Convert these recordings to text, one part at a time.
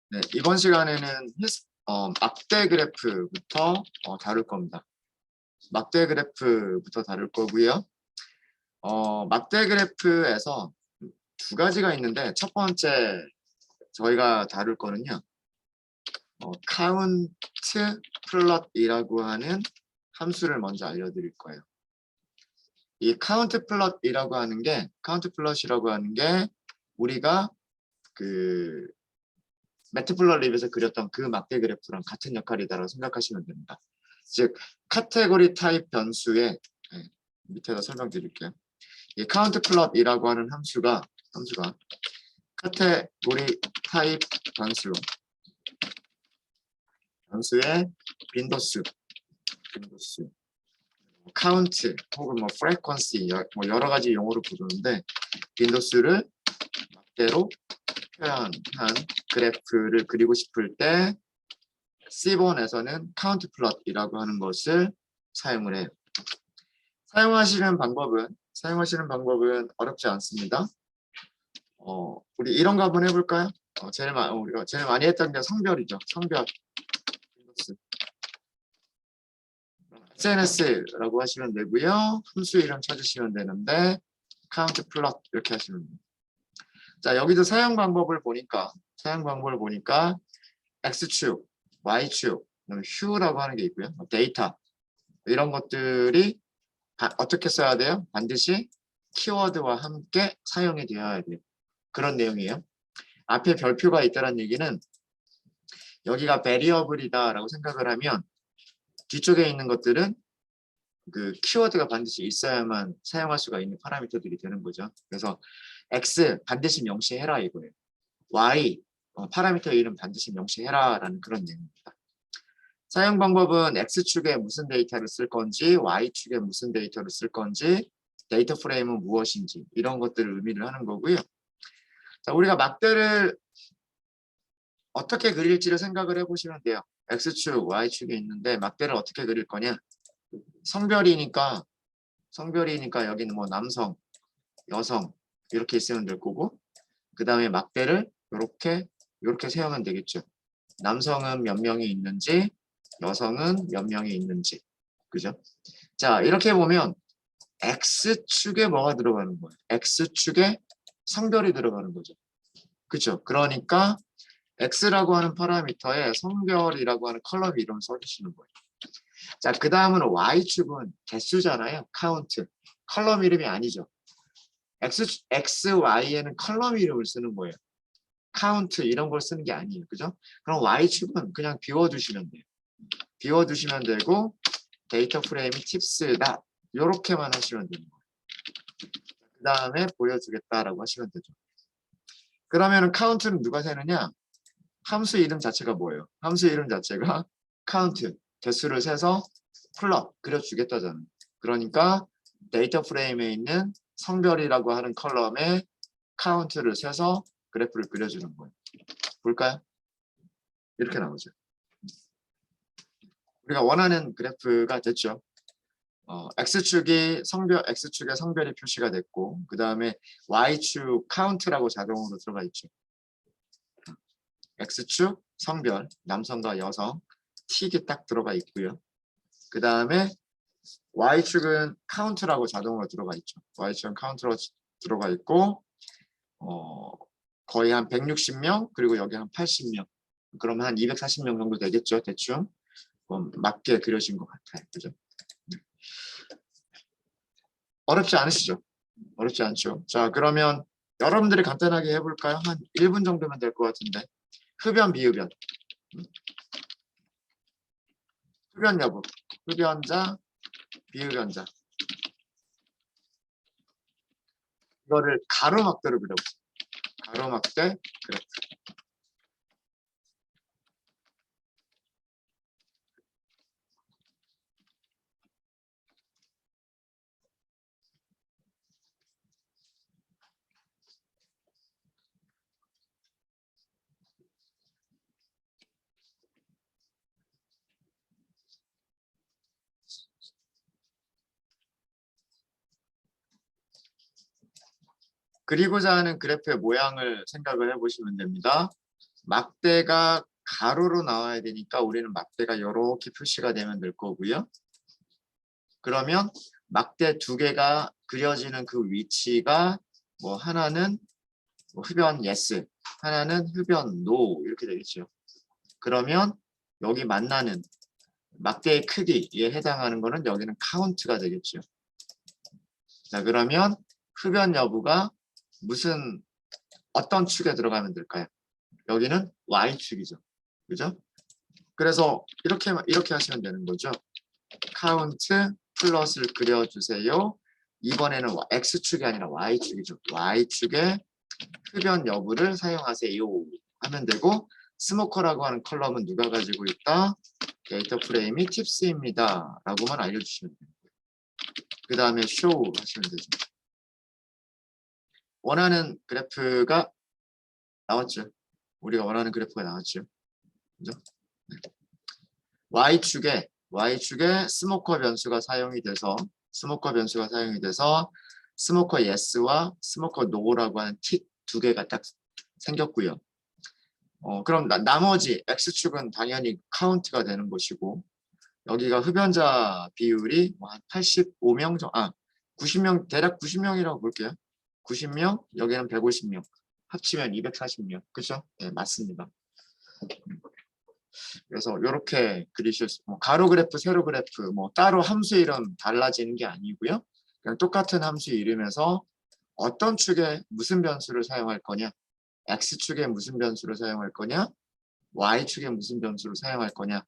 네, 이번 시간에는 막대 그래프부터 다룰 겁니다. 막대 그래프부터 다룰 거고요. 막대 그래프에서 두 가지가 있는데 첫 번째 저희가 다룰 거는요. 카운트 플롯이라고 하는 함수를 먼저 알려드릴 거예요. 이 카운트 플롯이라고 하는 게 우리가 그 매트플롯립에서 그렸던 그 막대 그래프랑 같은 역할이다라고 생각하시면 됩니다. 즉 카테고리 타입 변수의 밑에다 설명드릴게요. 이 카운트 플롯이라고 하는 함수가 카테고리 타입 변수의 빈도수, 카운트 혹은 뭐 프레퀀시 뭐 여러 가지 용어로 부르는데 빈도수를 막대로 표현한 그래프를 그리고 싶을 때 C본에서는 카운트 플롯이라고 하는 것을 사용을 해요. 사용하시는 방법은 어렵지 않습니다. 우리 이런 거 한번 해볼까요? 우리가 제일 많이 했던 게 성별이죠. 성별. SNS라고 하시면 되고요. 함수 이름 찾으시면 되는데 카운트 플롯 이렇게 하시면 됩니다. 자, 여기도 사용 방법을 보니까 X축, Y축, Hu라고 하는 게 있고요. 데이터 이런 것들이 어떻게 써야 돼요? 반드시 키워드와 함께 사용이 되어야 돼요. 그런 내용이에요. 앞에 별표가 있다는 얘기는 여기가 베리어블이다라고 생각을 하면 뒤쪽에 있는 것들은 그 키워드가 반드시 있어야만 사용할 수가 있는 파라미터들이 되는 거죠. 그래서 X 반드시 명시해라 이거예요. Y 파라미터 이름 반드시 명시해라라는 그런 내용입니다. 사용 방법은 X축에 무슨 데이터를 쓸 건지, Y축에 무슨 데이터를 쓸 건지, 데이터 프레임은 무엇인지 이런 것들을 의미를 하는 거고요. 자, 우리가 막대를 어떻게 그릴지를 생각을 해보시면 돼요. X축, Y축이 있는데 막대를 어떻게 그릴 거냐? 성별이니까 여기는 뭐 남성, 여성 이렇게 있으면 될 거고 그 다음에 막대를 이렇게 세우면 되겠죠. 남성은 몇 명이 있는지 여성은 몇 명이 있는지 그죠? 자 이렇게 보면 X축에 뭐가 들어가는 거예요? X축에 성별이 들어가는 거죠. 그죠? 그러니까 X라고 하는 파라미터에 성별이라고 하는 컬럼 이름을 써주시는 거예요. 자, 그 다음은 Y축은 개수잖아요. 카운트. 컬럼 이름이 아니죠. X, Y에는 컬럼 이름을 쓰는 거예요. 카운트 이런 걸 쓰는 게 아니에요. 그죠? 그럼 Y축은 그냥 비워두시면 돼요. 비워두시면 되고 데이터 프레임이 팁스다. 이렇게만 하시면 되는 거예요. 그 다음에 보여주겠다라고 하시면 되죠. 그러면은 카운트는 누가 세느냐? 함수 이름 자체가 뭐예요? 함수 이름 자체가 카운트, 개수를 세서 플롯 그려주겠다잖아요. 그러니까 데이터 프레임에 있는 성별이라고 하는 컬럼에 카운트를 세서 그래프를 그려주는 거예요. 볼까요? 이렇게 나오죠. 우리가 원하는 그래프가 됐죠. X축의 성별이 표시가 됐고 그 다음에 Y축 카운트라고 자동으로 들어가 있죠. X축 성별 남성과 여성 틱이 딱 들어가 있고요. 그 다음에 Y축은 카운트라고 자동으로 들어가 있죠. Y축은 카운트로 들어가 있고 거의 한 160명 그리고 여기 한 80명 그럼 한 240명 정도 되겠죠. 대충 맞게 그려진 것 같아요. 그죠? 어렵지 않으시죠? 어렵지 않죠. 자 그러면 여러분들이 간단하게 해볼까요? 한 1분 정도면 될 것 같은데 흡연 비흡연 흡연 여부 흡연자 비흡연자 이거를 가로막대로 그려보세요. 가로막대 그래프. 그리고자 하는 그래프의 모양을 생각을 해보시면 됩니다. 막대가 가로로 나와야 되니까 우리는 막대가 이렇게 표시가 되면 될 거고요. 그러면 막대 두 개가 그려지는 그 위치가 뭐 하나는 뭐 흡연 yes, 하나는 흡연 no 이렇게 되겠죠. 그러면 여기 만나는 막대의 크기에 해당하는 거는 여기는 카운트가 되겠죠. 자, 그러면 흡연 여부가 무슨 어떤 축에 들어가면 될까요? 여기는 Y축이죠. 그죠? 그래서 이렇게 하시면 되는 거죠. 카운트 플러스를 그려주세요. 이번에는 X축이 아니라 Y축이죠. Y축에 흡연 여부를 사용하세요. 하면 되고 스모커라고 하는 컬럼은 누가 가지고 있다? 데이터 프레임이 팁스입니다. 라고만 알려주시면 돼요. 그 다음에 show 하시면 되죠. 원하는 그래프가 나왔죠. 우리가 원하는 그래프가 나왔죠. 그죠? 네. Y축에 스모커 변수가 사용이 돼서 스모커 yes와 스모커 no라고 하는 틱 두 개가 딱 생겼고요. 그럼 나머지 X축은 당연히 카운트가 되는 것이고 여기가 흡연자 비율이 한 85명 정도, 90명, 대략 90명이라고 볼게요. 90명, 여기는 150명. 합치면 240명. 그죠? 네, 맞습니다. 그래서 이렇게 그리실 수, 가로 그래프, 세로 그래프, 따로 함수 이름 달라지는 게 아니고요. 그냥 똑같은 함수 이름에서 어떤 축에 무슨 변수를 사용할 거냐, X축에 무슨 변수를 사용할 거냐, Y축에 무슨 변수를 사용할 거냐,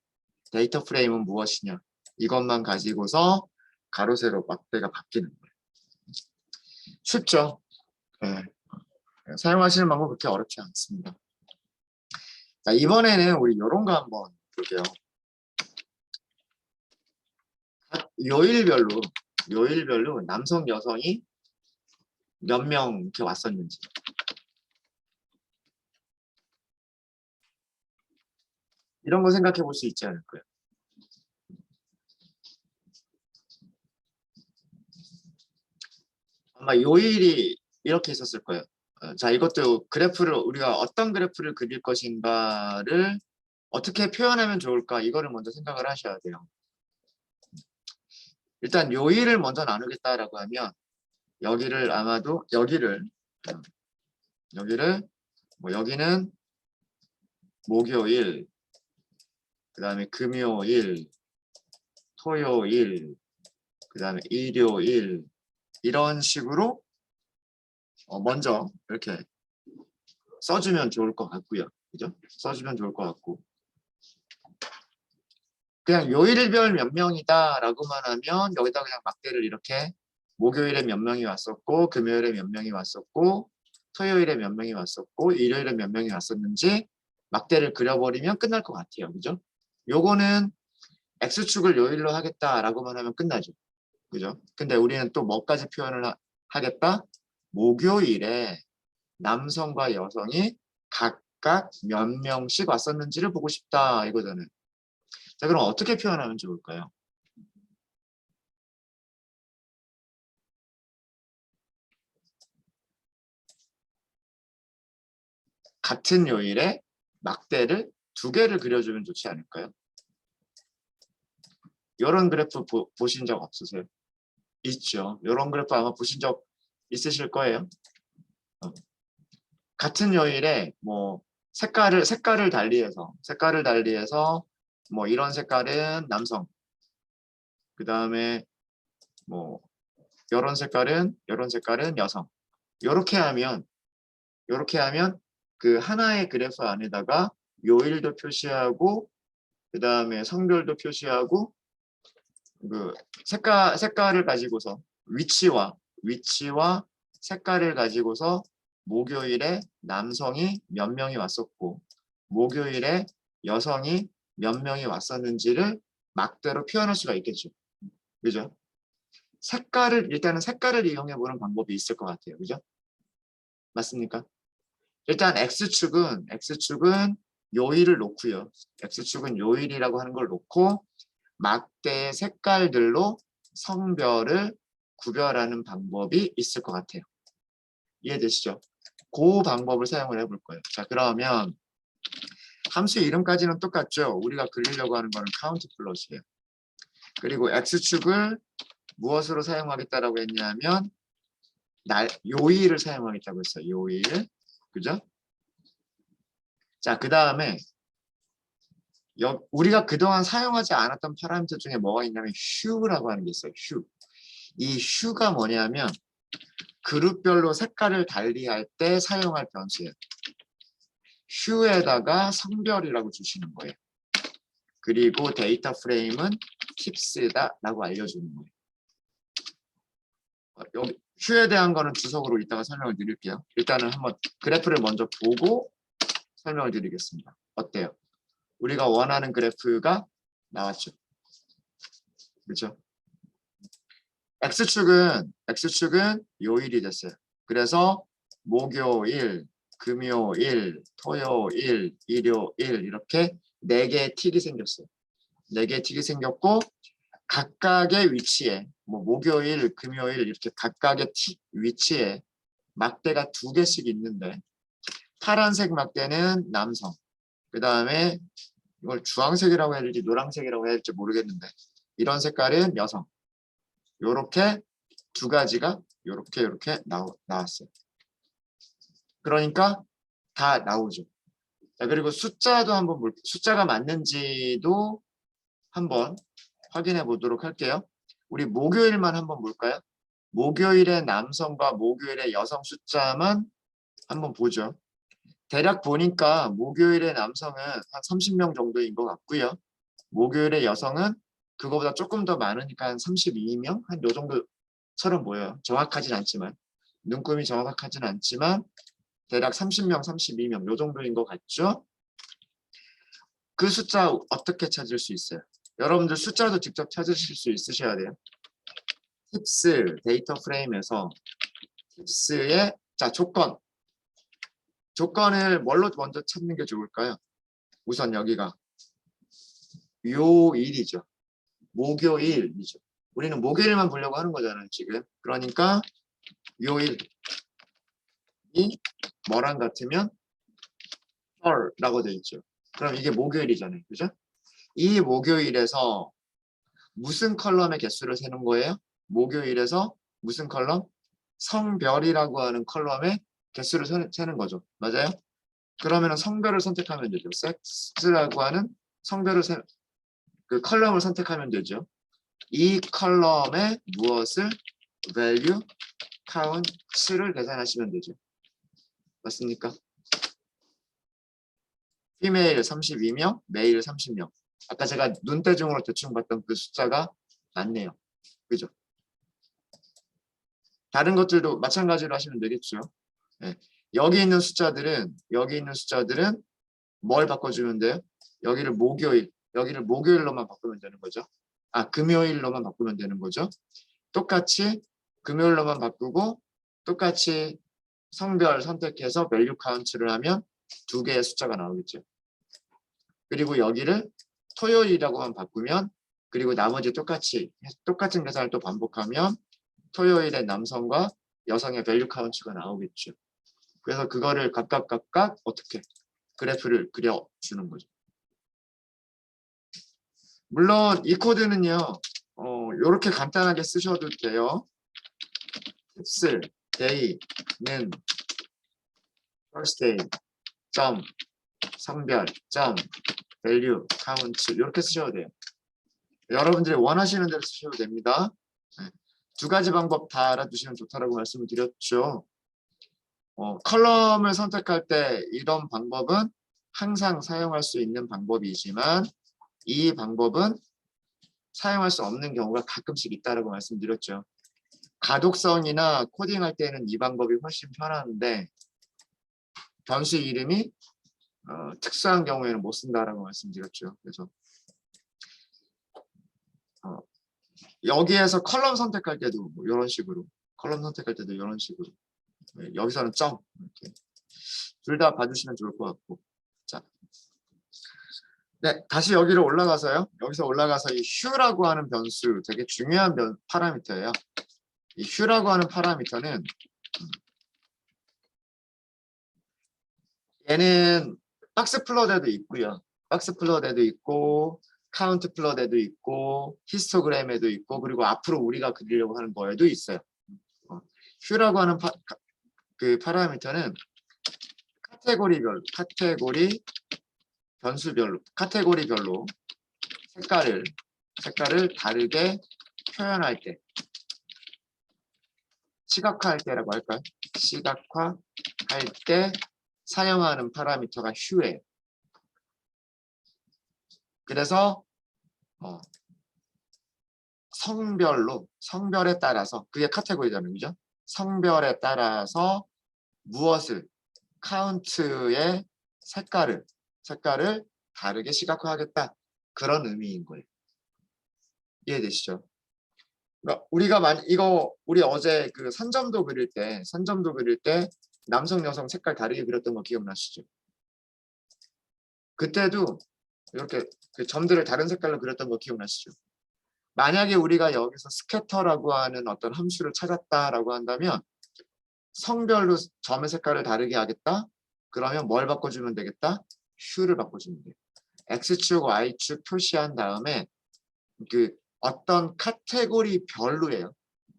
데이터 프레임은 무엇이냐, 이것만 가지고서 가로, 세로, 막대가 바뀌는 거예요. 쉽죠? 네. 사용하시는 방법 그렇게 어렵지 않습니다. 자, 이번에는 우리 이런 거 한번 볼게요. 요일별로 남성, 여성이 몇 명 이렇게 왔었는지. 이런 거 생각해 볼 수 있지 않을까요? 아마 요일이 이렇게 있었을 거예요. 자, 이것도 그래프를 우리가 어떤 그래프를 그릴 것인가를 어떻게 표현하면 좋을까 이거를 먼저 생각을 하셔야 돼요. 일단 요일을 먼저 나누겠다라고 하면 여기를 아마도 여기를 여기는 목요일, 그 다음에 금요일, 토요일, 그 다음에 일요일 이런 식으로 먼저 이렇게 써주면 좋을 것 같고요. 그죠? 써주면 좋을 것 같고 그냥 요일별 몇 명이다 라고만 하면 여기다 그냥 막대를 이렇게 목요일에 몇 명이 왔었고 금요일에 몇 명이 왔었고 토요일에 몇 명이 왔었고 일요일에 몇 명이 왔었는지 막대를 그려버리면 끝날 것 같아요. 그죠? 요거는 X축을 요일로 하겠다라고만 하면 끝나죠. 그죠? 근데 우리는 또 뭐까지 표현을 하겠다? 목요일에 남성과 여성이 각각 몇 명씩 왔었는지를 보고 싶다 이거잖아요. 자, 그럼 어떻게 표현하면 좋을까요? 같은 요일에 막대를 두 개를 그려주면 좋지 않을까요? 이런 그래프 보신 적 없으세요? 있죠. 이런 그래프 아마 보신 적 있으실 거예요. 같은 요일에 색깔을 달리해서 이런 색깔은 남성, 그 다음에 이런 색깔은 여성. 이렇게 하면 그 하나의 그래프 안에다가 요일도 표시하고 그 다음에 성별도 표시하고 그 색깔을 가지고서 위치와 색깔을 가지고서 목요일에 남성이 몇 명이 왔었고 목요일에 여성이 몇 명이 왔었는지를 막대로 표현할 수가 있겠죠. 그죠? 일단은 색깔을 이용해 보는 방법이 있을 것 같아요. 그죠? 맞습니까? 일단 X축은 요일을 놓고요. X축은 요일이라고 하는 걸 놓고 막대의 색깔들로 성별을 구별하는 방법이 있을 것 같아요. 이해되시죠? 그 방법을 사용을 해볼 거예요. 자, 그러면 함수 이름까지는 똑같죠. 우리가 그리려고 하는 거는 카운트 플롯이에요. 그리고 x축을 무엇으로 사용하겠다라고 했냐면 요일을 사용하겠다고 했어요. 요일. 그죠? 자, 그 다음에 우리가 그동안 사용하지 않았던 파라미터 중에 뭐가 있냐면 hue라고 하는 게 있어요. hue. 이 hue가 뭐냐면 그룹별로 색깔을 달리할 때 사용할 변수예요. hue에다가 성별이라고 주시는 거예요. 그리고 데이터 프레임은 tips다라고 알려주는 거예요. 여기 hue에 대한 거는 주석으로 이따가 설명을 드릴게요. 일단은 한번 그래프를 먼저 보고 설명을 드리겠습니다. 어때요? 우리가 원하는 그래프가 나왔죠. 그렇죠? X축은 요일이 됐어요. 그래서 목요일, 금요일, 토요일, 일요일 이렇게 4개의 틱이 생겼어요. 4개의 틱이 생겼고 각각의 위치에 목요일, 금요일 이렇게 각각의 틱 위치에 막대가 2개씩 있는데 파란색 막대는 남성, 그 다음에 이걸 주황색이라고 해야 될지 노란색이라고 해야 될지 모르겠는데 이런 색깔은 여성. 요렇게 2가지가 요렇게 나왔어요. 그러니까 다 나오죠. 자, 그리고 숫자도 한번 숫자가 맞는지도 한번 확인해 보도록 할게요. 우리 목요일만 한번 볼까요? 목요일의 남성과 목요일의 여성 숫자만 한번 보죠. 대략 보니까 목요일의 남성은 한 30명 정도인 것 같고요. 목요일의 여성은 그거보다 조금 더 많으니까 한 32명? 한 요 정도처럼 보여요. 정확하진 않지만. 눈금이 정확하진 않지만 대략 30명, 32명 요 정도인 것 같죠? 그 숫자 어떻게 찾을 수 있어요? 여러분들 숫자도 직접 찾으실 수 있으셔야 돼요. 팁스 데이터 프레임에서 팁스의 조건을 뭘로 먼저 찾는 게 좋을까요? 우선 여기가 요일이죠. 목요일이죠. 우리는 목요일만 보려고 하는 거잖아요, 지금. 그러니까 요일이 뭐랑 같으면 라고 되어 있죠. 그럼 이게 목요일이잖아요. 그죠? 이 목요일에서 무슨 컬럼의 개수를 세는 거예요? 목요일에서 무슨 컬럼? 성별이라고 하는 컬럼의 개수를 세는 거죠. 맞아요? 그러면 성별을 선택하면 되죠. 섹스라고 하는 그 컬럼을 선택하면 되죠. 이 컬럼에 무엇을 value, count를 계산하시면 되죠. 맞습니까? female 32명, male 30명. 아까 제가 눈대중으로 대충 봤던 그 숫자가 맞네요. 그죠? 다른 것들도 마찬가지로 하시면 되겠죠. 네. 여기 있는 숫자들은 뭘 바꿔주면 돼요? 여기를 목요일로만 바꾸면 되는 거죠. 금요일로만 바꾸면 되는 거죠. 똑같이 금요일로만 바꾸고 똑같이 성별 선택해서 value count를 하면 2개의 숫자가 나오겠죠. 그리고 여기를 토요일이라고만 바꾸면 그리고 나머지 똑같은 계산을 또 반복하면 토요일에 남성과 여성의 value count가 나오겠죠. 그래서 그거를 각각 어떻게 그래프를 그려주는 거죠. 물론 이 코드는요. 이렇게 간단하게 쓰셔도 돼요. 팁스 day는 first day 점 성별 점 value count 이렇게 쓰셔도 돼요. 여러분들이 원하시는 대로 쓰셔도 됩니다. 2가지 방법 다 알아두시면 좋다라고 말씀을 드렸죠. 컬럼을 선택할 때 이런 방법은 항상 사용할 수 있는 방법이지만 이 방법은 사용할 수 없는 경우가 가끔씩 있다라고 말씀드렸죠. 가독성이나 코딩할 때는 이 방법이 훨씬 편한데 변수 이름이 특수한 경우에는 못 쓴다라고 말씀드렸죠. 그래서 여기에서 컬럼 선택할 때도 이런 식으로 네, 여기서는 점 이렇게 둘 다 봐주시면 좋을 것 같고 자, 네 다시 여기로 올라가서요. 여기서 올라가서 이 hue라고 하는 변수 되게 중요한 파라미터예요. 이 hue라고 하는 파라미터는 얘는 박스 플러드도 있고요. 박스 플러드도 있고 카운트 플러드도 있고 히스토그램에도 있고 그리고 앞으로 우리가 그리려고 하는 거에도 있어요. 휴라고 하는 그 파라미터는 카테고리 변수별로 색깔을 다르게 표현할 때 시각화할 때라고 할까요? 시각화할 때 사용하는 파라미터가 휴예요. 그래서 성별에 따라서 그게 카테고리잖아요. 그죠? 성별에 따라서 무엇을 카운트의 색깔을 다르게 시각화하겠다. 그런 의미인 거예요. 이해되시죠? 그러니까 우리 어제 그 선점도 그릴 때 남성 여성 색깔 다르게 그렸던 거 기억나시죠? 그때도 이렇게 그 점들을 다른 색깔로 그렸던 거 기억나시죠? 만약에 우리가 여기서 스캐터라고 하는 어떤 함수를 찾았다라고 한다면 성별로 점의 색깔을 다르게 하겠다? 그러면 뭘 바꿔주면 되겠다? 휴를 바꿔주면 돼요. X축, Y축 표시한 다음에 그 어떤 카테고리 별로예요.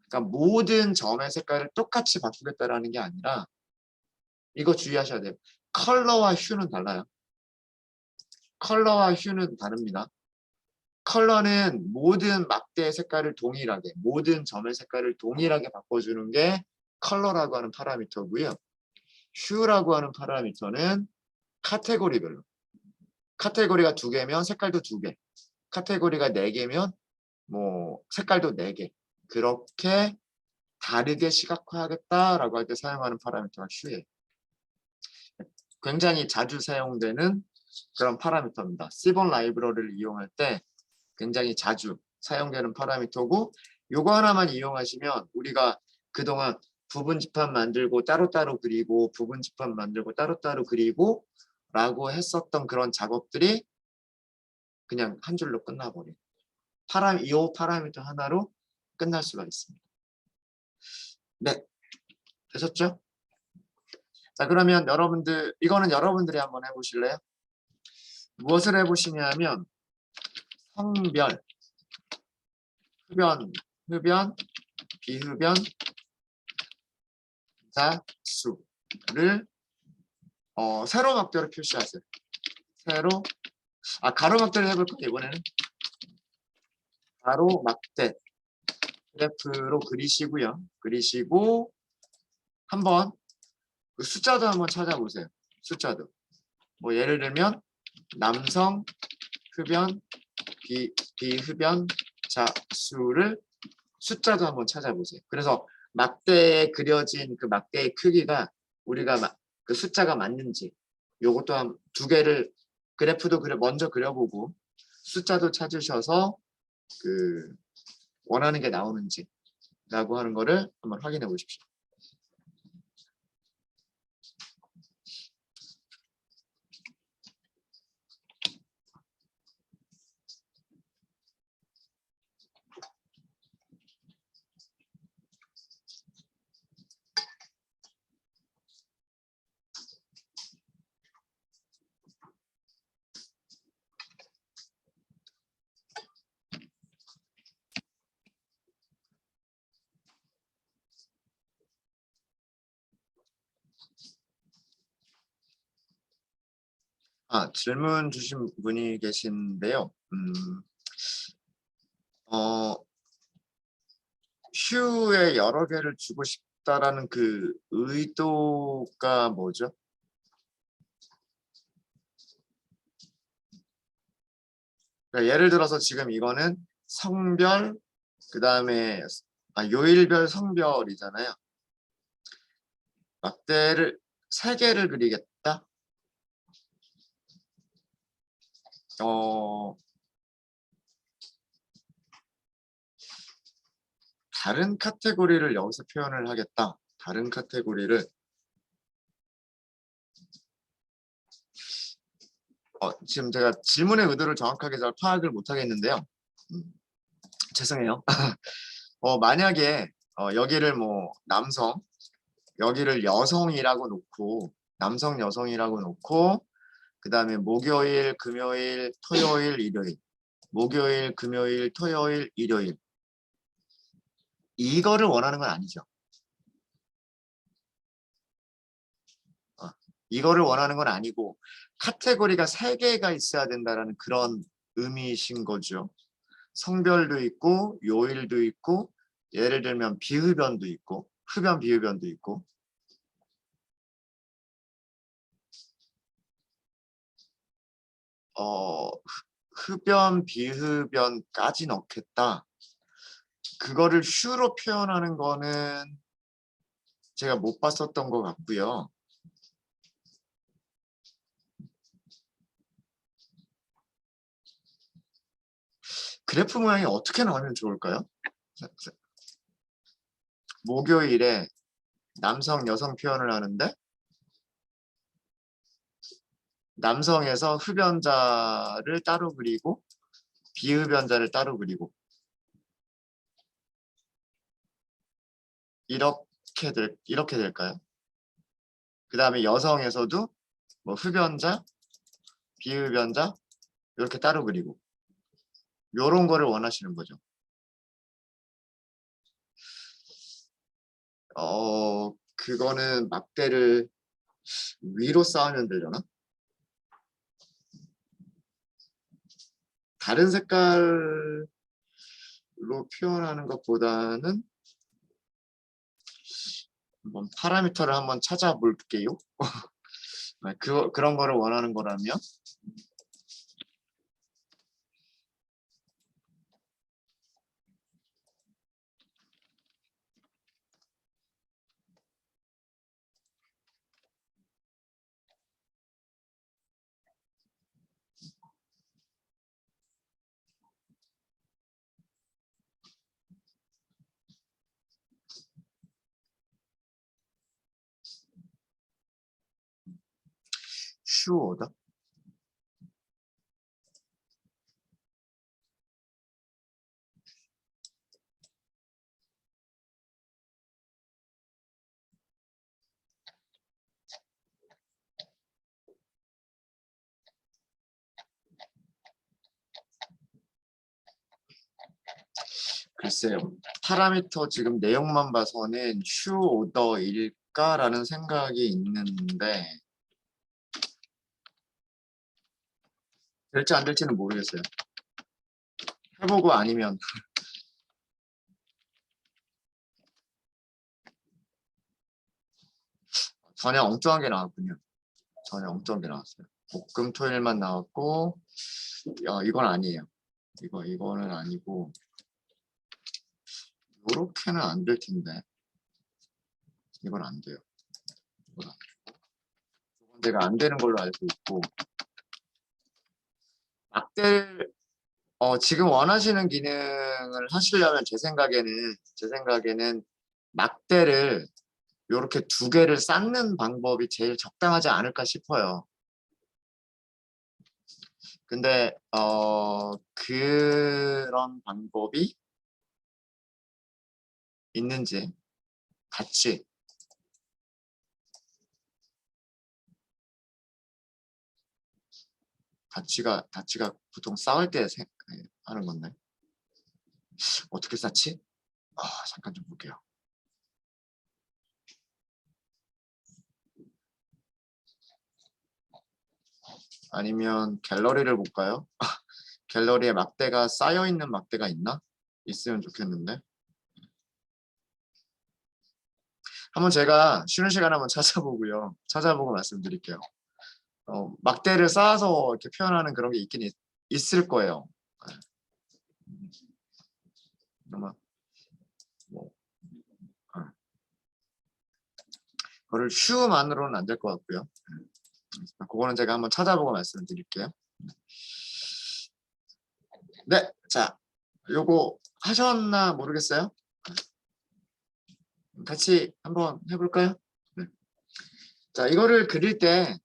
그러니까 모든 점의 색깔을 똑같이 바꾸겠다라는 게 아니라 이거 주의하셔야 돼요. 컬러와 휴는 달라요. 컬러와 휴는 다릅니다. 컬러는 모든 막대의 색깔을 동일하게, 모든 점의 색깔을 동일하게 바꿔주는 게 컬러라고 하는 파라미터고요. 휴라고 하는 파라미터는 카테고리별로. 카테고리가 2개면 색깔도 2개. 카테고리가 4개면 뭐 색깔도 4개. 그렇게 다르게 시각화하겠다라고 할 때 사용하는 파라미터가 휴예요. 굉장히 자주 사용되는 그런 파라미터입니다. 시본 라이브러리를 이용할 때 굉장히 자주 사용되는 파라미터고 요거 하나만 이용하시면 우리가 그동안 부분 집합 만들고 따로따로 그리고 부분 집합 만들고 따로따로 그리고 라고 했었던 그런 작업들이 그냥 한 줄로 끝나버려요. 이 파라미터 하나로 끝날 수가 있습니다. 네, 되셨죠? 자, 그러면 이거는 여러분들이 한번 해보실래요? 무엇을 해보시냐면 성별, 흡연, 비흡연, 자수를 세로 막대로 표시하세요. 가로 막대를 해볼까요? 이번에는 가로 막대 그래프로 그리시고 한번 그 숫자도 한번 찾아보세요. 숫자도 뭐 예를 들면 남성 흡연 비흡연 자수를 숫자도 한번 찾아보세요. 그래서 막대에 그려진 그 막대의 크기가 우리가 그 숫자가 맞는지 요것도 2개를 그래프도 먼저 그려보고 숫자도 찾으셔서 그 원하는 게 나오는지 라고 하는 거를 한번 확인해 보십시오. 질문 주신 분이 계신데요. 휴에 여러 개를 주고 싶다라는 그 의도가 뭐죠? 그러니까 예를 들어서 지금 이거는 성별, 그 다음에 요일별 성별이잖아요. 막대를 3개를 그리겠다. 다른 카테고리를 여기서 표현을 하겠다. 다른 카테고리를 지금 제가 질문의 의도를 정확하게 잘 파악을 못 하겠는데요. 죄송해요. 만약에 여기를 뭐 여기를 여성이라고 놓고 남성 여성이라고 놓고 그 다음에 목요일, 금요일, 토요일, 일요일. 목요일, 금요일, 토요일, 일요일. 이거를 원하는 건 아니죠. 이거를 원하는 건 아니고 카테고리가 3개가 있어야 된다는 그런 의미이신 거죠. 성별도 있고 요일도 있고 예를 들면 비흡연도 있고 흡연 비흡연도 있고 흡연 비흡연까지 넣겠다. 그거를 슈로 표현하는 거는 제가 못 봤었던 것 같고요. 그래프 모양이 어떻게 나오면 좋을까요? 목요일에 남성, 여성 표현을 하는데 남성에서 흡연자를 따로 그리고 비흡연자를 따로 그리고 이렇게 될까요? 그 다음에 여성에서도 뭐 흡연자, 비흡연자 이렇게 따로 그리고 요런 거를 원하시는 거죠. 그거는 막대를 위로 쌓으면 되려나? 다른 색깔로 표현하는 것보다는 한번 파라미터를 한번 찾아볼게요. 그런 거를 원하는 거라면 슈어다. 글쎄요. 파라미터 지금 내용만 봐서는 슈 오더일까라는 생각이 있는데 될지 안 될지는 모르겠어요. 해보고 아니면 전혀 엉뚱한 게 나왔군요. 전혀 엉뚱한 게 나왔어요. 목금 토일만 나왔고 이건 아니에요. 이거는 아니고 요렇게는 안 될 텐데 이건 안 돼요. 이건 안 되고 이건 제가 안 되는 걸로 알고 있고 막대 지금 원하시는 기능을 하시려면 제 생각에는 막대를 이렇게 2개를 쌓는 방법이 제일 적당하지 않을까 싶어요. 근데 그런 방법이 있는지 같이 같이가 보통 싸울 때 하는 건데 어떻게 쌓지? 잠깐 좀 볼게요. 아니면 갤러리를 볼까요? 갤러리에 막대가 쌓여 있는 막대가 있나? 있으면 좋겠는데. 한번 제가 쉬는 시간 한번 찾아보고요. 찾아보고 말씀드릴게요. 막대를 쌓아서 이렇게 표현하는 그런 게 있긴 있을 거예요. 아마 뭐 그거를 슈만으로는 안 될 것 같고요. 그거는 제가 한번 찾아보고 말씀드릴게요. 네, 자, 요거 하셨나 모르겠어요. 같이 한번 해볼까요? 네. 자, 이거를 그릴 때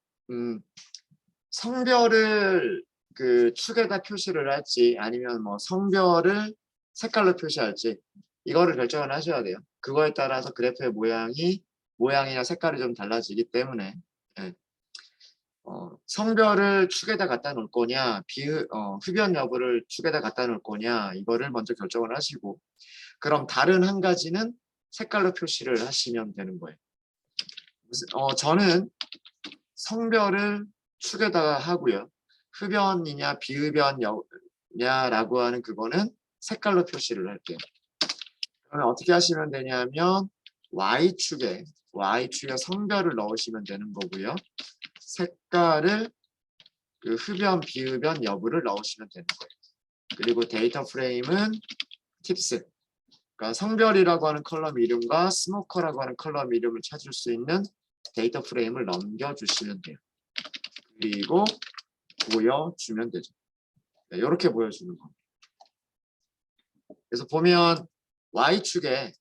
성별을 그 축에다 표시를 할지 아니면 뭐 성별을 색깔로 표시할지 이거를 결정을 하셔야 돼요. 그거에 따라서 그래프의 모양이나 색깔이 좀 달라지기 때문에 예. 성별을 축에다 갖다 놓을 거냐, 흡연 여부를 축에다 갖다 놓을 거냐, 이거를 먼저 결정을 하시고, 그럼 다른 한 가지는 색깔로 표시를 하시면 되는 거예요. 저는 성별을 축에다가 하고요. 흡연이냐 비흡연이냐라고 하는 그거는 색깔로 표시를 할게요. 그러면 어떻게 하시면 되냐면 Y축에 성별을 넣으시면 되는 거고요. 색깔을 그 흡연 비흡연 여부를 넣으시면 되는 거예요. 그리고 데이터 프레임은 팁스. 그러니까 성별이라고 하는 컬럼 이름과 스모커라고 하는 컬럼 이름을 찾을 수 있는 데이터 프레임을 넘겨주시면 돼요. 그리고 보여주면 되죠. 네, 이렇게 보여주는 겁니다. 그래서 보면 Y축에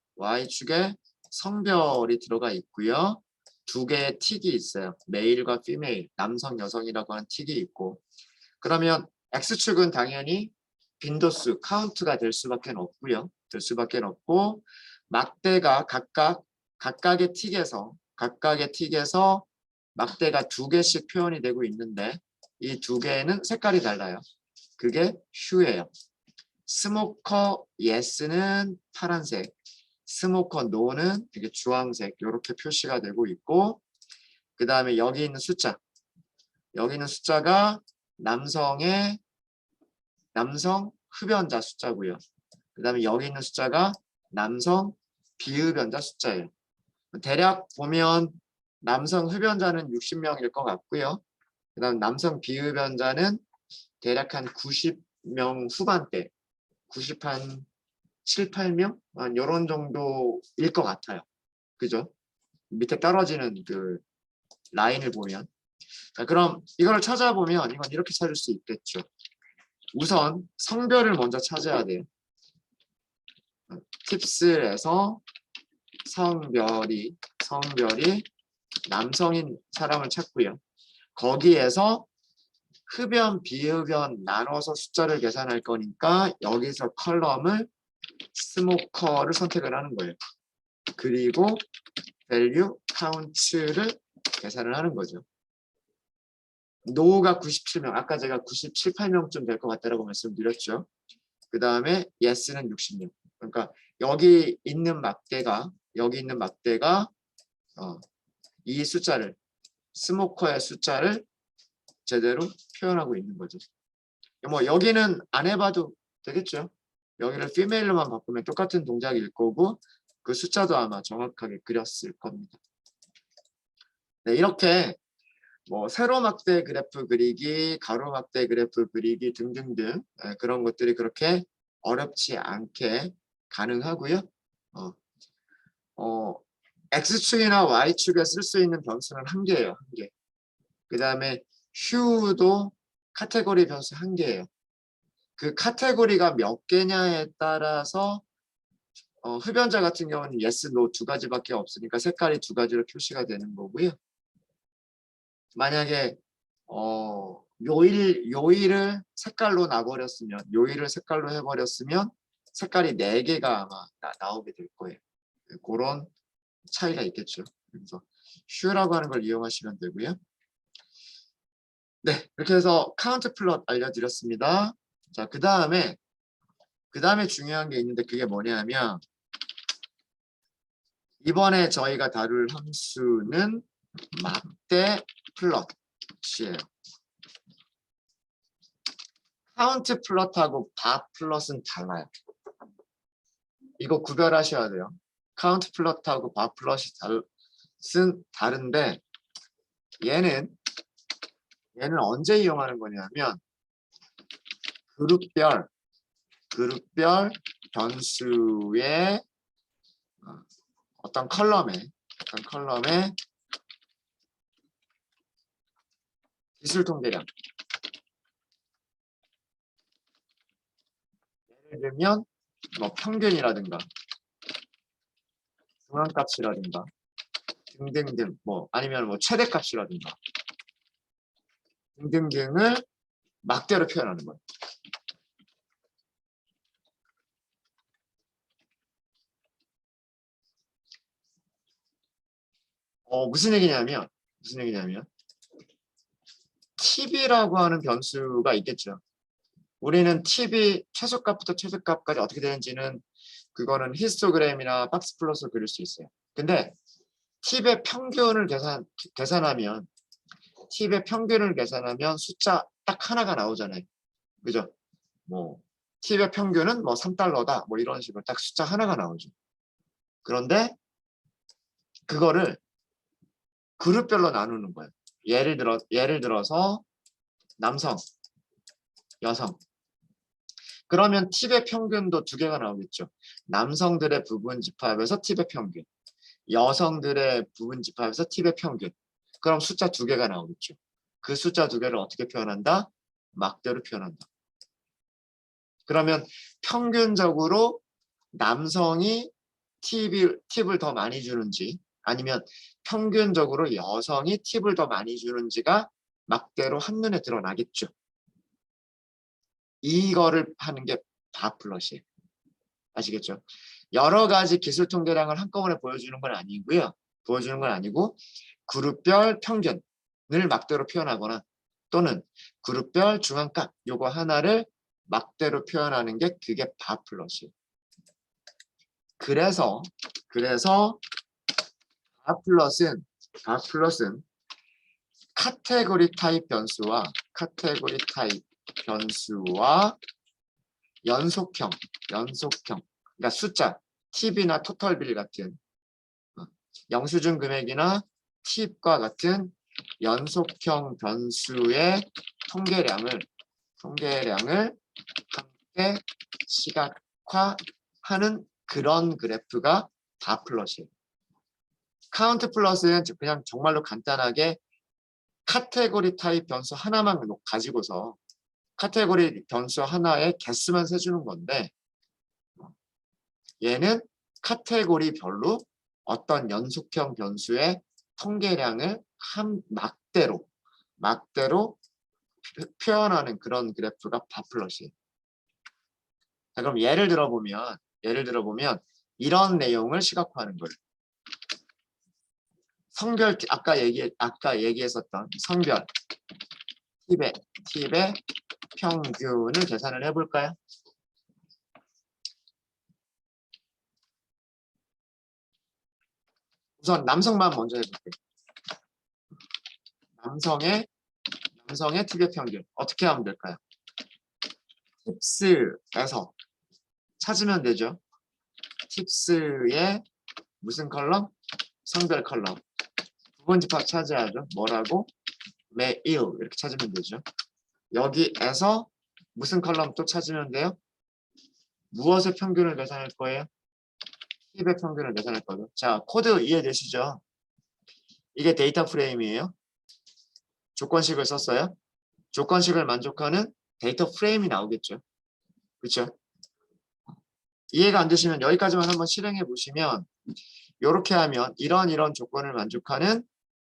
성별이 들어가 있고요. 두 개의 틱이 있어요. 메일과 피메일, 남성, 여성이라고 하는 틱이 있고, 그러면 X축은 당연히 빈도수, 카운트가 될 수밖에 없고요. 막대가 각각의 틱에서 막대가 두 개씩 표현이 되고 있는데 이 두 개는 색깔이 달라요. 그게 hu예요. 스모커 yes는 파란색, 스모커 no는 이게 주황색 이렇게 표시가 되고 있고, 그 다음에 여기 있는 숫자가 남성 흡연자 숫자고요. 그 다음에 여기 있는 숫자가 남성 비흡연자 숫자예요. 대략 보면 남성 흡연자는 60명일 것 같고요. 그 다음 남성 비흡연자는 대략 한 90명 후반대, 90한 7, 8명? 이런 정도일 것 같아요. 그죠? 밑에 떨어지는 그 라인을 보면. 자, 그럼 이걸 찾아보면 이건 이렇게 찾을 수 있겠죠. 우선 성별을 먼저 찾아야 돼요. 팁스에서 성별이 남성인 사람을 찾고요. 거기에서 흡연, 비흡연 나눠서 숫자를 계산할 거니까 여기서 컬럼을 스모커를 선택을 하는 거예요. 그리고 value, count를 계산을 하는 거죠. 노가 97명, 아까 제가 97, 8명쯤 될 것 같다라고 말씀드렸죠. 그 다음에 yes는 60명. 그러니까 여기 있는 막대가 이 숫자를, 스모커의 숫자를 제대로 표현하고 있는 거죠. 뭐 여기는 안 해봐도 되겠죠. 여기를 피메일로만 바꾸면 똑같은 동작일 거고 그 숫자도 아마 정확하게 그렸을 겁니다. 네, 이렇게 뭐 세로 막대 그래프 그리기, 가로 막대 그래프 그리기 등등등 그런 것들이 그렇게 어렵지 않게 가능하고요. X축이나 Y축에 쓸 수 있는 변수는 한 개예요. 한 개. 그 다음에 hu도 카테고리 변수 한 개예요. 그 카테고리가 몇 개냐에 따라서 흡연자 같은 경우는 yes, no 두 가지밖에 없으니까 색깔이 두 가지로 표시가 되는 거고요. 만약에 요일을 색깔로 요일을 색깔로 해버렸으면 색깔이 4개가 아마 나오게 될 거예요. 그런 차이가 있겠죠. 그래서 hu라고 하는 걸 이용하시면 되고요. 네, 이렇게 해서 카운트 플롯 알려드렸습니다. 자, 그 다음에 중요한 게 있는데 그게 뭐냐면 이번에 저희가 다룰 함수는 막대 플롯이에요. 카운트 플롯하고 바 플롯은 달라요. 이거 구별하셔야 돼요. 카운트 플롯하고 바 플롯이 다른데 얘는 언제 이용하는 거냐면 그룹별 변수의 어떤 컬럼에 기술 통계량, 예를 들면 뭐 평균이라든가 중앙값이라든가 등등등 뭐 아니면 뭐 최대값이라든가 등등등을 막대로 표현하는 거예요. 무슨 얘기냐면 TB라고 하는 변수가 있겠죠. 우리는 TB 최소값부터 최소값까지 어떻게 되는지는 그거는 히스토그램이나 박스 플롯으로 그릴 수 있어요. 근데 팁의 평균을 계산하면 팁의 평균을 계산하면 숫자 딱 하나가 나오잖아요. 그죠? 뭐 팁의 평균은 뭐 3달러다. 뭐 이런 식으로 딱 숫자 하나가 나오죠. 그런데 그거를 그룹별로 나누는 거예요. 예를 들어서 남성, 여성. 그러면 팁의 평균도 두 개가 나오겠죠. 남성들의 부분 집합에서 팁의 평균, 여성들의 부분 집합에서 팁의 평균. 그럼 숫자 두 개가 나오겠죠. 그 숫자 두 개를 어떻게 표현한다? 막대로 표현한다. 그러면 평균적으로 남성이 팁을 더 많이 주는지 아니면 평균적으로 여성이 팁을 더 많이 주는지가 막대로 한눈에 드러나겠죠. 이거를 하는 게 바플롯이에요. 아시겠죠? 여러 가지 기술 통계량을 한꺼번에 보여주는 건 아니고요. 보여주는 건 아니고 그룹별 평균을 막대로 표현하거나 또는 그룹별 중앙값 요거 하나를 막대로 표현하는 게 그게 바플롯이에요. 그래서 바플롯은 카테고리 타입 변수와 연속형 그러니까 숫자 팁이나 토털빌 같은 영수증 금액이나 팁과 같은 연속형 변수의 통계량을 함께 시각화하는 그런 그래프가 바플롯이에요. 카운트 플러스는 그냥 정말로 간단하게 카테고리 타입 변수 하나만 가지고서 카테고리 변수 하나의 개수만 세주는 건데 얘는 카테고리별로 어떤 연속형 변수의 통계량을 한 막대로 표현하는 그런 그래프가 바플롯이에요. 자, 그럼 예를 들어보면 이런 내용을 시각화하는 거예요. 성별 아까 얘기했었던 성별 팁의 평균을 계산을 해볼까요? 우선 남성만 먼저 해볼게요. 남성의 팁의 평균 어떻게 하면 될까요? 팁스에서 찾으면 되죠. 팁스의 무슨 컬럼? 성별 컬럼. 부분 집합 찾아야죠. 뭐라고? 매일 이렇게 찾으면 되죠. 여기에서 무슨 컬럼 또 찾으면 돼요? 무엇의 평균을 계산할 거예요? 팁의 평균을 계산할 거죠. 자, 코드 이해되시죠? 이게 데이터 프레임이에요. 조건식을 썼어요. 조건식을 만족하는 데이터 프레임이 나오겠죠. 그렇죠? 이해가 안 되시면 여기까지만 한번 실행해 보시면 이렇게 하면 이런 조건을 만족하는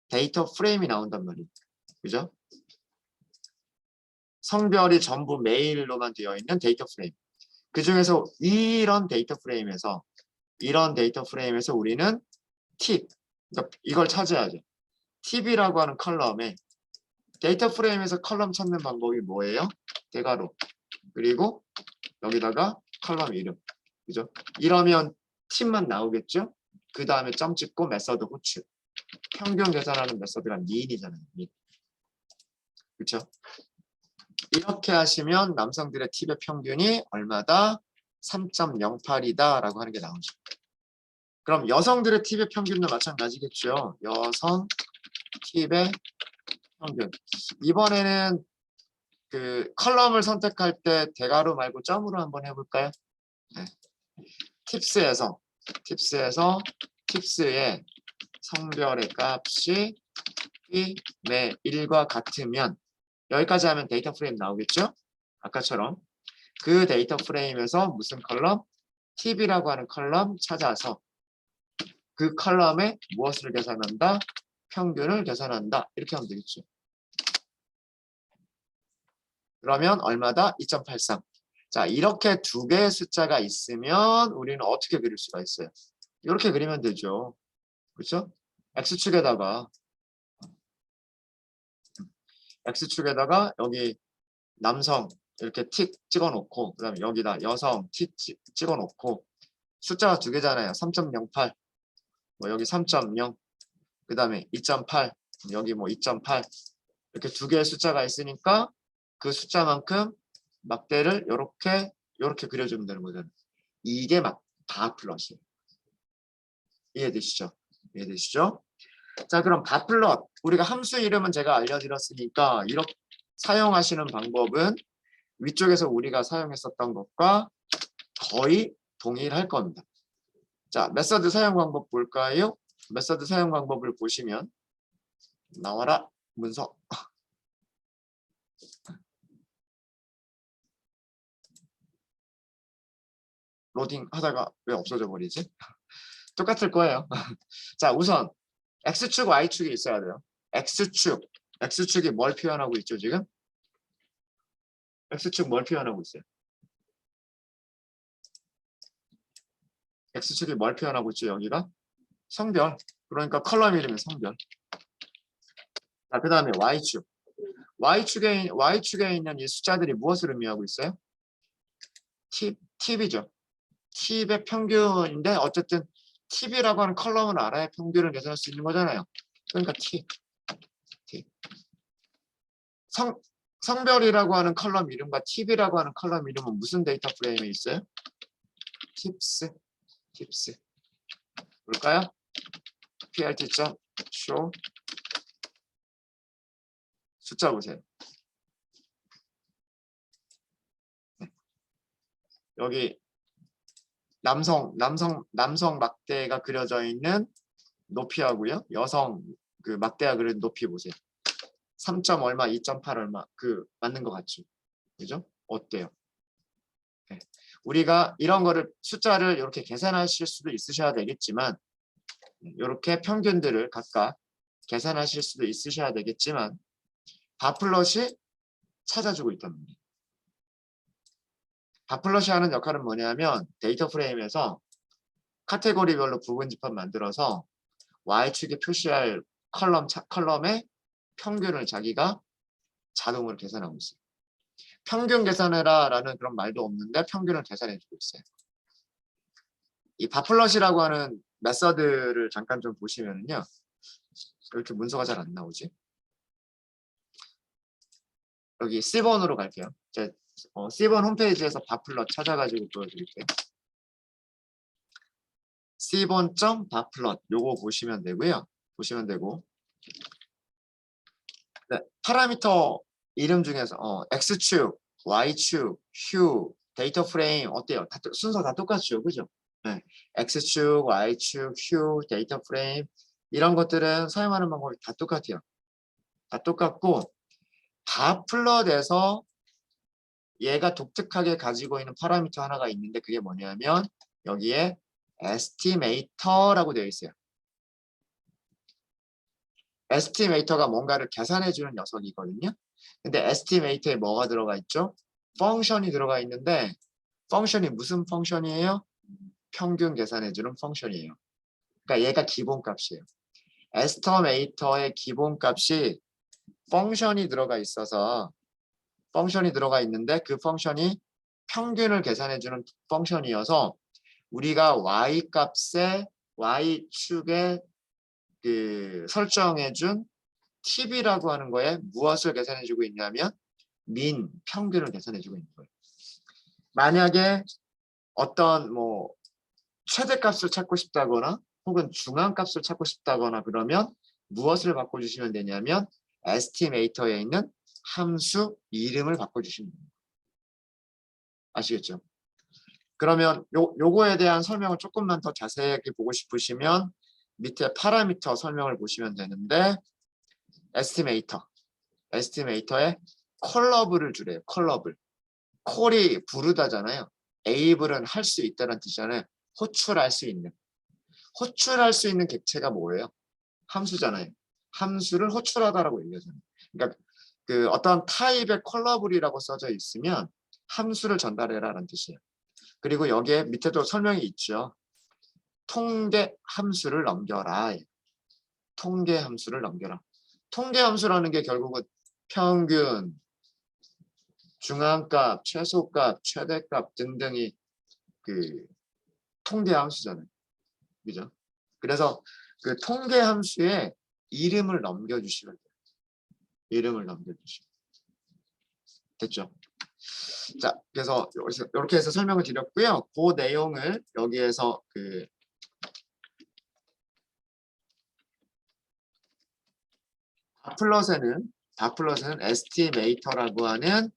데이터 프레임이 나온단 말이에요. 그죠? 성별이 전부 메일로만 되어 있는 데이터 프레임. 그 중에서 이런 데이터 프레임에서 우리는 팁, 그러니까 이걸 찾아야죠. 팁이라고 하는 컬럼에 데이터 프레임에서 컬럼 찾는 방법이 뭐예요? 대괄호. 그리고 여기다가 컬럼 이름. 그죠? 이러면 팁만 나오겠죠? 그 다음에 점 찍고 메서드 호출. 평균 계산하는 메서드가 mean이잖아요. mean. 그렇죠? 이렇게 하시면 남성들의 팁의 평균이 얼마다? 3.08이다 라고 하는 게 나오죠. 그럼 여성들의 팁의 평균도 마찬가지겠죠. 여성 팁의 평균. 이번에는 그 컬럼을 선택할 때 대괄호 말고 점으로 한번 해볼까요? 네. 팁스의 성별의 값이 매 1과 같으면 여기까지 하면 데이터 프레임 나오겠죠? 아까처럼 그 데이터 프레임에서 무슨 컬럼? 팁이라고 하는 컬럼 찾아서 그 컬럼에 무엇을 계산한다? 평균을 계산한다. 이렇게 하면 되겠죠. 그러면 얼마다? 2.83. 자, 이렇게 두 개의 숫자가 있으면 우리는 어떻게 그릴 수가 있어요? 이렇게 그리면 되죠. 그렇죠? X축에다가 X축에다가 여기 남성 이렇게 틱 찍어놓고 그 다음에 여기다 여성 틱 찍어놓고 숫자가 두 개잖아요. 3.08 뭐 여기 3.0 그 다음에 2.8 여기 뭐 2.8 이렇게 두 개의 숫자가 있으니까 그 숫자만큼 막대를 요렇게 그려주면 되는 거잖아요. 이게 막 바플롯이에요. 이해되시죠? 이해되시죠? 자, 그럼 바플롯 우리가 함수 이름은 제가 알려드렸으니까 이렇게 사용하시는 방법은 위쪽에서 우리가 사용했었던 것과 거의 동일할 겁니다. 자, 메서드 사용 방법 볼까요? 메서드 사용 방법을 보시면 나와라 문서. 로딩 하다가 왜 없어져 버리지? 똑같을 거예요. 자, 우선 X축, Y축이 있어야 돼요. X축이 뭘 표현하고 있죠, 지금? X축 뭘 표현하고 있어요? X축이 뭘 표현하고 있죠, 여기가? 성별. 그러니까 컬럼 이름이 성별. 자, 그 다음에 Y축. Y축에 있는 이 숫자들이 무엇을 의미하고 있어요? 팁이죠. 팁의 평균인데 어쨌든 팁이라고 하는 컬럼을 알아야 평균을 계산할 수 있는 거잖아요. 그러니까 팁. 성별이라고 하는 컬럼 이름과 팁이라고 하는 컬럼 이름은 무슨 데이터 프레임에 있어요? 팁스. 볼까요? plt.show 숫자 보세요. 네. 여기 남성 막대가 그려져 있는 높이하고요. 여성 그 막대가 그려진 높이 보세요. 3. 얼마, 2.8 얼마 그 맞는 것 같죠? 그죠? 어때요? 네. 우리가 이런 거를 숫자를 이렇게 계산하실 수도 있으셔야 되겠지만 이렇게 평균들을 각각 계산하실 수도 있으셔야 되겠지만 바플롯이 찾아주고 있단 말이에요. 바플롯이 하는 역할은 뭐냐면 데이터 프레임에서 카테고리별로 부분 집합 만들어서 Y축에 표시할 컬럼의 평균을 자기가 자동으로 계산하고 있어요. 평균 계산해라 라는 그런 말도 없는데 평균을 계산해주고 있어요. 이 바플롯이라고 하는 메서드를 잠깐 좀 보시면요. 이렇게 문서가 잘 안 나오지? 여기 C번으로 갈게요. C번 홈페이지에서 바플롯 찾아가지고 보여드릴게요. C번.바플롯 요거 보시면 되고요. 보시면 되고 네, 파라미터 이름 중에서 X축, Y축, 휴, 데이터 프레임 어때요? 순서 다 똑같죠, 그죠? 네, X축, Y축, 휴, 데이터 프레임 이런 것들은 사용하는 방법이 다 똑같아요. 다 똑같고 바플롯에서 얘가 독특하게 가지고 있는 파라미터 하나가 있는데 그게 뭐냐면 여기에 에스티메이터라고 되어 있어요. 에스티메이터가 뭔가를 계산해주는 녀석이거든요. 근데 에스티메이터에 뭐가 들어가 있죠? 펑션이 들어가 있는데 펑션이 무슨 펑션이에요? 평균 계산해주는 펑션이에요. 그러니까 얘가 기본값이에요. 에스티메이터의 기본값이 펑션이 들어가 있어서 펑션이 들어가 있는데 그 펑션이 평균을 계산해주는 펑션이어서 우리가 y값에 y축에 그 설정해준 팁이라고 하는 거에 무엇을 계산해주고 있냐면 민 평균을 계산해주고 있는 거예요. 만약에 어떤 뭐 최대값을 찾고 싶다거나 혹은 중앙값을 찾고 싶다거나 그러면 무엇을 바꿔주시면 되냐면 에스티메이터에 있는 함수 이름을 바꿔주시면 됩니다. 아시겠죠? 그러면 요거에 대한 설명을 조금만 더 자세하게 보고 싶으시면 밑에 파라미터 설명을 보시면 되는데 에스티메이터에 컬러블을 주래요. 컬러블. 콜이 부르다잖아요. 에이블은 할 수 있다는 뜻이잖아요. 호출할 수 있는. 호출할 수 있는 객체가 뭐예요? 함수잖아요. 함수를 호출하다라고 얘기하잖아요. 그러니까 그 어떤 타입의 컬러블이라고 써져 있으면 함수를 전달해라는 뜻이에요. 그리고 여기에 밑에도 설명이 있죠. 통계 함수를 넘겨라. 통계 함수를 넘겨라. 통계 함수라는 게 결국은 평균, 중앙값, 최소값, 최대값 등등이 그 통계 함수잖아요. 그죠? 그래서 그 통계 함수에 이름을 넘겨주시면 돼요. 이름을 넘겨주시면. 됐죠? 자, 그래서 이렇게 해서 설명을 드렸고요. 그 내용을 여기에서 그 다플러스는 에스티메이터라고 하는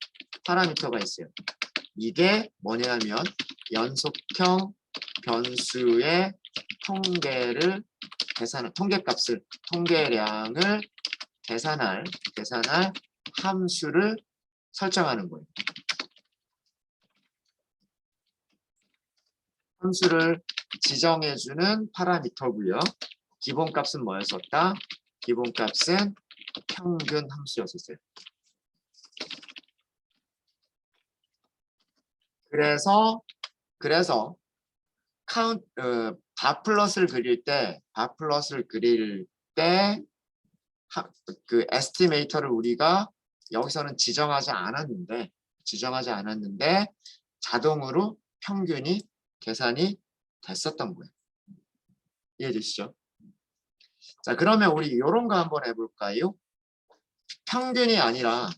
파라미터가 있어요. 이게 뭐냐면 연속형 변수의 통계량을 계산할 함수를 설정하는 거예요. 함수를 지정해주는 파라미터고요. 기본값은 뭐였었다? 기본값은 평균 함수였었어요. 그래서 바플롯을 그릴 때 그 에스티메이터를 우리가 여기서는 지정하지 않았는데 자동으로 평균이 계산이 됐었던 거예요. 이해되시죠? 자, 그러면 우리 이런 거 한번 해볼까요? 평균이 아니라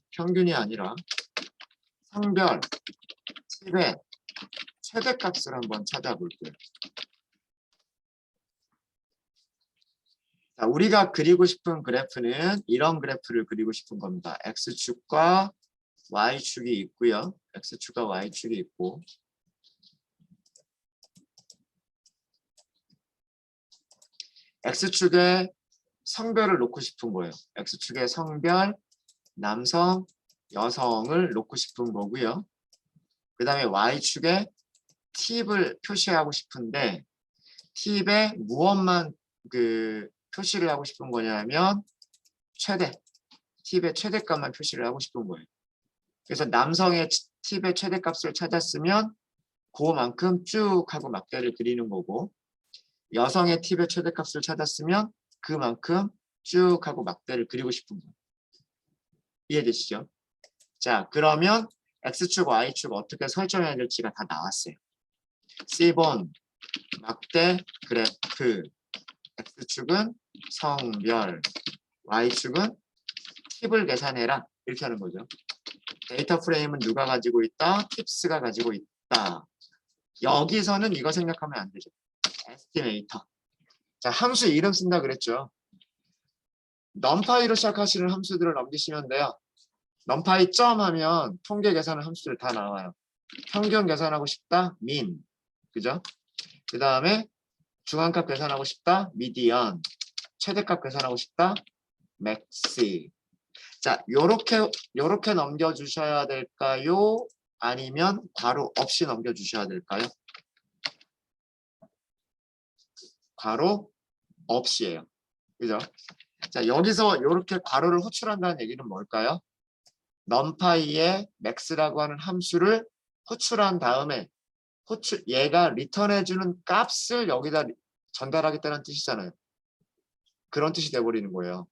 성별, 팁의 최대값을 한번 찾아볼게요. 자, 우리가 그리고 싶은 그래프는 이런 그래프를 그리고 싶은 겁니다. X축과 Y축이 있고요. X축과 Y축이 있고 X축에 성별을 놓고 싶은 거예요. X축에 성별, 남성, 여성을 놓고 싶은 거고요. 그 다음에 Y축에 팁을 표시하고 싶은데 팁에 무엇만 표시를 하고 싶은 거냐면 팁의 최대값만 표시를 하고 싶은 거예요. 그래서 남성의 팁의 최대값을 찾았으면 그만큼 쭉 하고 막대를 그리는 거고 여성의 팁의 최대값을 찾았으면 그만큼 쭉 하고 막대를 그리고 싶은 거예요. 이해되시죠? 자, 그러면 X축, Y축 어떻게 설정해야 될지가 다 나왔어요. C번 막대 그래프 X축은 성별, Y축은 팁을 계산해라 이렇게 하는 거죠. 데이터 프레임은 누가 가지고 있다? 팁스가 가지고 있다. 여기서는 이거 생각하면 안 되죠. 에스티메이터. 자, 함수 이름 쓴다 그랬죠. 넘파이로 시작하시는 함수들을 넘기시면 돼요. 넘파이 점 하면 통계 계산하는 함수들 다 나와요. 평균 계산하고 싶다? 민. 그죠? 그 다음에 중앙값 계산하고 싶다? 미디언. 최대값 계산하고 싶다? 맥시. 자, 요렇게 넘겨주셔야 될까요? 아니면 괄호 없이 넘겨주셔야 될까요? 괄호 없이예요. 그죠? 자, 여기서 이렇게 괄호를 호출한다는 얘기는 뭘까요? numPy의 max라고 하는 함수를 호출한 다음에 얘가 리턴해주는 값을 여기다 전달하겠다는 뜻이잖아요. 그런 뜻이 돼버리는 거예요.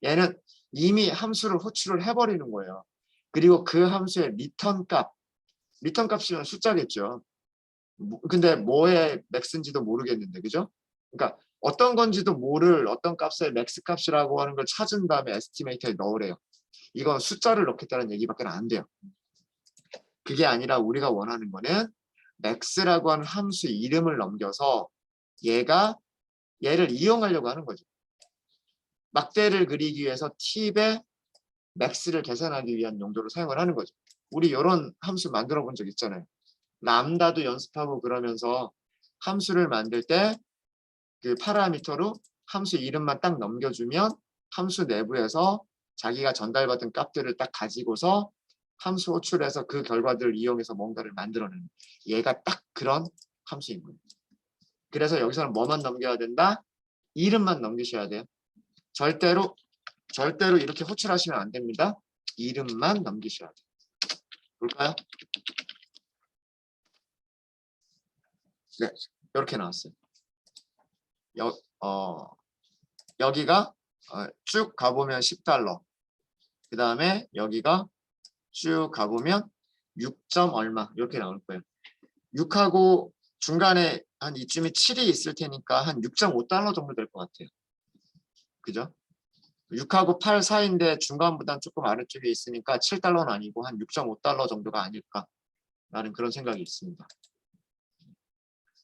얘는 이미 함수를 호출을 해버리는 거예요. 그리고 그 함수의 리턴 값이면 숫자겠죠. 근데 뭐의 맥스인지도 모르겠는데, 그죠? 그러니까 어떤 건지도 모를 어떤 값의 맥스 값이라고 하는 걸 찾은 다음에 에스티메이터에 넣으래요. 이건 숫자를 넣겠다는 얘기밖에 안 돼요. 그게 아니라 우리가 원하는 거는 max라고 하는 함수 이름을 넘겨서 얘를 이용하려고 하는 거죠. 막대를 그리기 위해서 팁의 max를 계산하기 위한 용도로 사용을 하는 거죠. 우리 이런 함수 만들어 본 적 있잖아요. 람다도 연습하고 그러면서 함수를 만들 때 그 파라미터로 함수 이름만 딱 넘겨주면 함수 내부에서 자기가 전달받은 값들을 딱 가지고서 함수 호출해서 그 결과들을 이용해서 뭔가를 만들어내는 얘가 딱 그런 함수인 거예요. 그래서 여기서는 뭐만 넘겨야 된다? 이름만 넘기셔야 돼요. 절대로 이렇게 호출하시면 안 됩니다. 이름만 넘기셔야 돼요. 볼까요? 네, 이렇게 나왔어요. 여기가 쭉 가보면 $10 그 다음에 여기가 쭉 가보면 6점 얼마 이렇게 나올 거예요. 6하고 중간에 한 이쯤에 7이 있을 테니까 한 6.5달러 정도 될 것 같아요. 그죠? 6하고 8 사이인데 중간보다는 조금 아래쪽에 있으니까 7달러는 아니고 한 6.5달러 정도가 아닐까라는 그런 생각이 있습니다.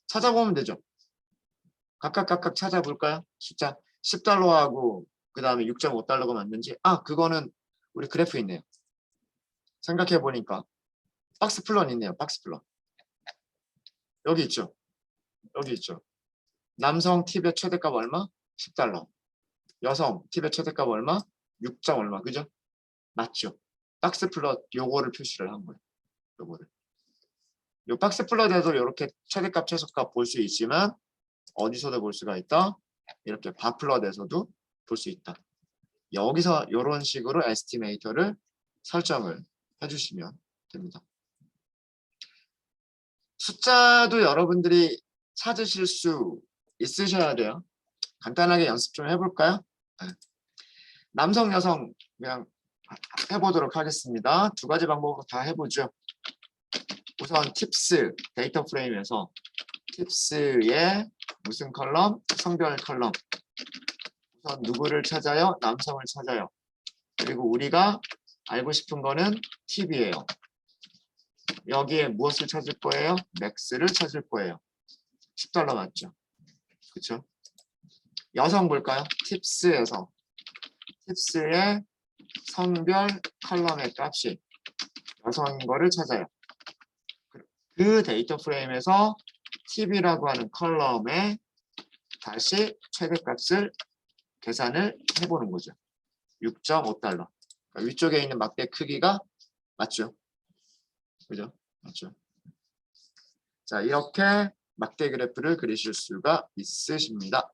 찾아보면 되죠. 각각 찾아볼까요? 숫자 10달러하고 그 다음에 6.5달러가 맞는지. 아, 그거는 우리 그래프 있네요. 생각해 보니까 박스 플런 있네요. 박스 플런. 여기 있죠. 여기 있죠. 남성 팁의 최대값 얼마? 10달러. 여성 팁의 최대값 얼마? 6점 얼마. 그죠? 맞죠? 박스 플롯 요거를 표시를 한 거예요. 요거를. 요 박스 플롯에도 이렇게 최대값 최소값 볼 수 있지만 어디서도 볼 수가 있다. 이렇게 바 플롯에서도 볼 수 있다. 여기서 이런 식으로 에스티메이터를 설정을 해주시면 됩니다. 숫자도 여러분들이 찾으실 수 있으셔야 돼요. 간단하게 연습 좀 해볼까요? 남성, 여성 그냥 해보도록 하겠습니다. 두 가지 방법으로 다 해보죠. 우선 팁스 데이터 프레임에서 팁스의 무슨 컬럼? 성별 컬럼. 우선 누구를 찾아요? 남성을 찾아요. 그리고 우리가 알고 싶은 거는 팁이에요. 여기에 무엇을 찾을 거예요? 맥스를 찾을 거예요. 10달러 맞죠? 그렇죠? 여성 볼까요? 팁스에서 팁스의 성별 컬럼의 값이 여성인 거를 찾아요. 그 데이터 프레임에서 팁이라고 하는 컬럼에 다시 최대값을 계산을 해보는 거죠. 6.5달러. 그러니까 위쪽에 있는 막대 크기가 맞죠? 그죠? 맞죠? 자, 이렇게 막대 그래프를 그리실 수가 있으십니다.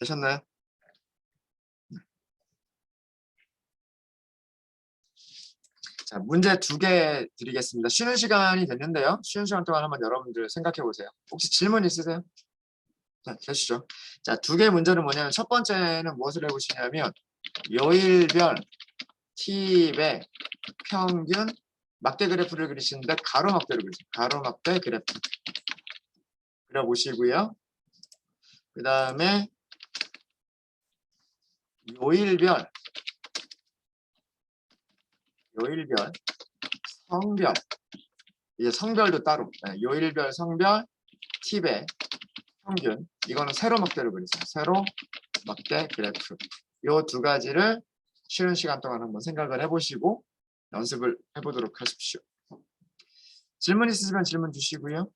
되셨나요? 자, 문제 2개 드리겠습니다. 쉬는 시간이 됐는데요. 쉬는 시간 동안 한번 여러분들 생각해 보세요. 혹시 질문 있으세요? 자, 되시죠? 자, 2개 문제는 뭐냐면 첫 번째는 무엇을 해보시냐면 요일별 팁의 평균 막대 그래프를 그리시는데 가로막대로 그리세요. 가로막대 그래프 그려보시고요. 그 다음에 요일별 성별 이제 성별도 따로 요일별 성별 팁의 평균 이거는 세로 막대로 그리세요. 세로 막대 그래프 요 2가지를 쉬는 시간 동안 한번 생각을 해보시고 연습을 해보도록 하십시오. 질문 있으시면 질문 주시고요.